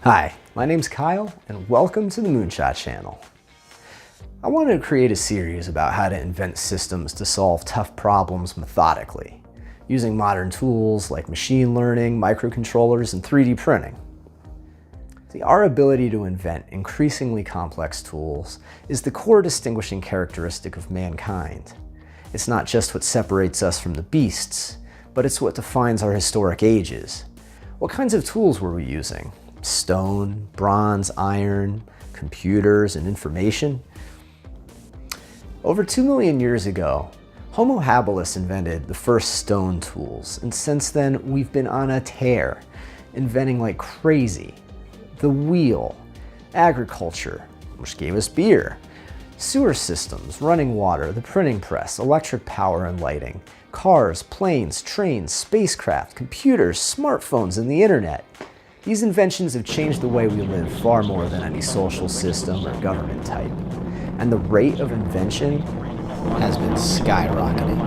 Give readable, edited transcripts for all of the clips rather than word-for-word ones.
Hi, my name's Kyle, and welcome to the Moonshot Channel. I wanted to create a series about how to invent systems to solve tough problems methodically, using modern tools like machine learning, microcontrollers, and 3D printing. See, our ability to invent increasingly complex tools is the core distinguishing characteristic of mankind. It's not just what separates us from the beasts, but it's what defines our historic ages. What kinds of tools were we using? Stone, bronze, iron, computers, and information? Over 2 million years ago, Homo habilis invented the first stone tools, and since then we've been on a tear, inventing like crazy. The wheel, agriculture, which gave us beer, sewer systems, running water, the printing press, electric power and lighting, cars, planes, trains, spacecraft, computers, smartphones, and the internet. These inventions have changed the way we live far more than any social system or government type. And the rate of invention has been skyrocketing.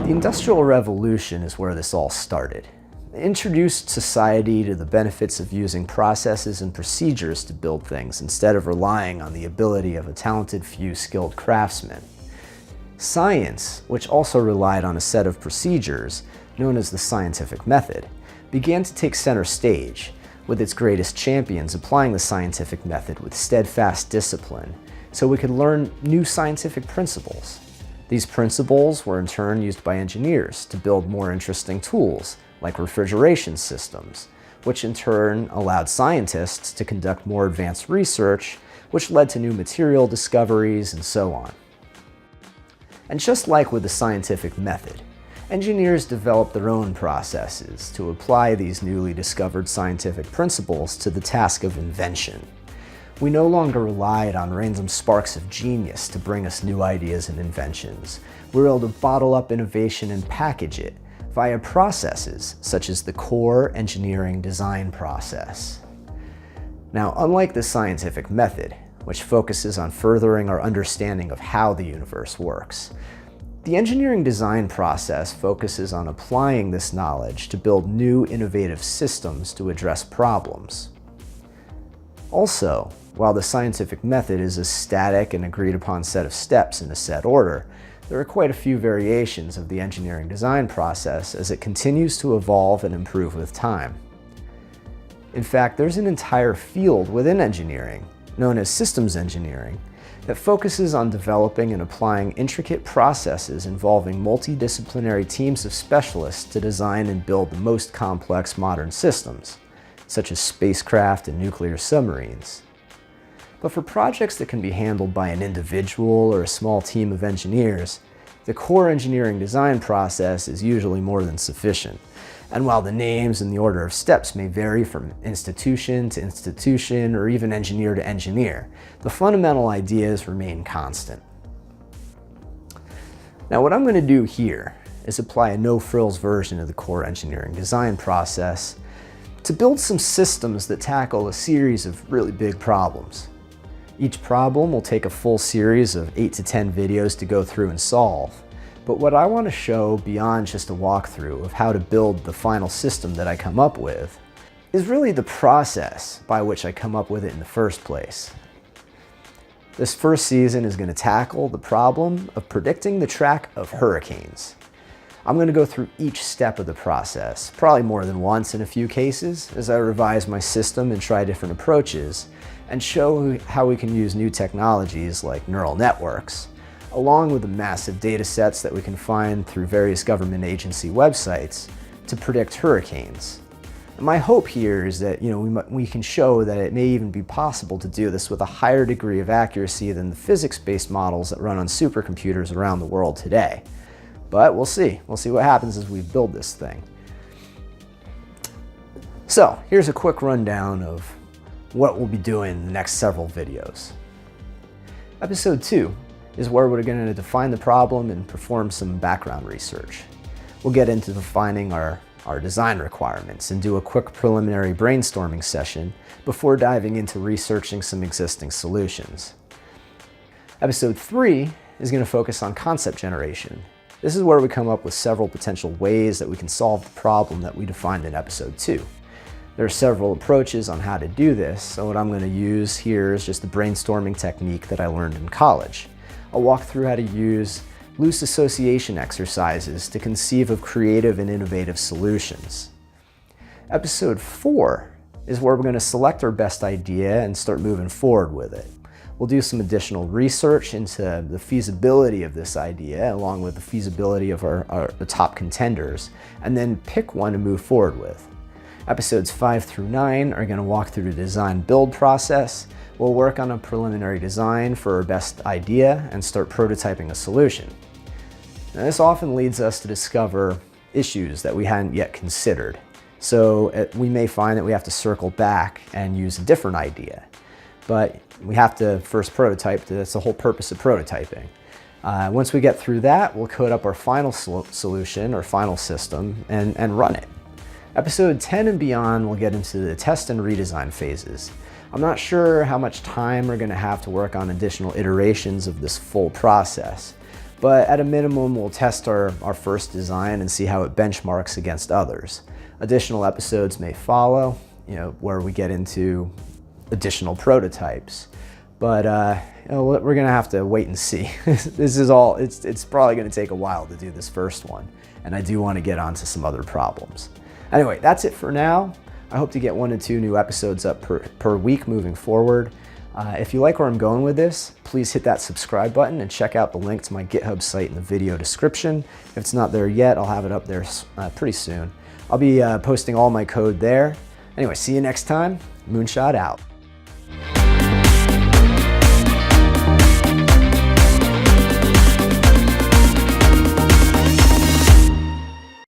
The Industrial Revolution is where this all started. It introduced society to the benefits of using processes and procedures to build things instead of relying on the ability of a talented few skilled craftsmen. Science, which also relied on a set of procedures known as the scientific method, began to take center stage, with its greatest champions applying the scientific method with steadfast discipline, so we could learn new scientific principles. These principles were in turn used by engineers to build more interesting tools, like refrigeration systems, which in turn allowed scientists to conduct more advanced research, which led to new material discoveries and so on. And just like with the scientific method, engineers developed their own processes to apply these newly discovered scientific principles to the task of invention. We no longer relied on random sparks of genius to bring us new ideas and inventions. We were able to bottle up innovation and package it via processes such as the core engineering design process. Now, unlike the scientific method, which focuses on furthering our understanding of how the universe works, the engineering design process focuses on applying this knowledge to build new innovative systems to address problems. Also, while the scientific method is a static and agreed upon set of steps in a set order, there are quite a few variations of the engineering design process as it continues to evolve and improve with time. In fact, there's an entire field within engineering, known as systems engineering, that focuses on developing and applying intricate processes involving multidisciplinary teams of specialists to design and build the most complex modern systems, such as spacecraft and nuclear submarines. But for projects that can be handled by an individual or a small team of engineers, the core engineering design process is usually more than sufficient. And while the names and the order of steps may vary from institution to institution or even engineer to engineer, the fundamental ideas remain constant. Now, what I'm going to do here is apply a no-frills version of the core engineering design process to build some systems that tackle a series of really big problems. Each problem will take a full series of 8 to 10 videos to go through and solve. But what I want to show beyond just a walkthrough of how to build the final system that I come up with is really the process by which I come up with it in the first place. This first season is going to tackle the problem of predicting the track of hurricanes. I'm going to go through each step of the process, probably more than once in a few cases, as I revise my system and try different approaches, and show how we can use new technologies like neural networks, along with the massive data sets that we can find through various government agency websites to predict hurricanes. And my hope here is that we can show that it may even be possible to do this with a higher degree of accuracy than the physics-based models that run on supercomputers around the world today. But we'll see. We'll see what happens as we build this thing. So here's a quick rundown of what we'll be doing in the next several videos. Episode 2 is where we're going to define the problem and perform some background research. We'll get into defining our design requirements and do a quick preliminary brainstorming session before diving into researching some existing solutions. Episode 3 is going to focus on concept generation. This is where we come up with several potential ways that we can solve the problem that we defined in episode 2. There are several approaches on how to do this, so what I'm going to use here is just the brainstorming technique that I learned in college. I'll walk through how to use loose association exercises to conceive of creative and innovative solutions. Episode 4 is where we're going to select our best idea and start moving forward with it. We'll do some additional research into the feasibility of this idea, along with the feasibility of the top contenders, and then pick one to move forward with. Episodes 5 through 9 are going to walk through the design build process. We'll work on a preliminary design for our best idea and start prototyping a solution. Now, this often leads us to discover issues that we hadn't yet considered. So we may find that we have to circle back and use a different idea. But we have to first prototype. That's the whole purpose of prototyping. Once we get through that, we'll code up our final solution or final system and run it. Episode 10 and beyond, we'll get into the test and redesign phases. I'm not sure how much time we're going to have to work on additional iterations of this full process, but at a minimum, we'll test our first design and see how it benchmarks against others. Additional episodes may follow, where we get into additional prototypes, but we're gonna have to wait and see. This is all, it's probably gonna take a while to do this first one, and I do want to get onto some other problems. Anyway, that's it for now. I hope to get 1 to 2 new episodes up per week moving forward. If you like where I'm going with this, please hit that subscribe button and check out the link to my GitHub site in the video description. If it's not there yet, I'll have it up there pretty soon. I'll be posting all my code there. Anyway, see you next time. Moonshot out.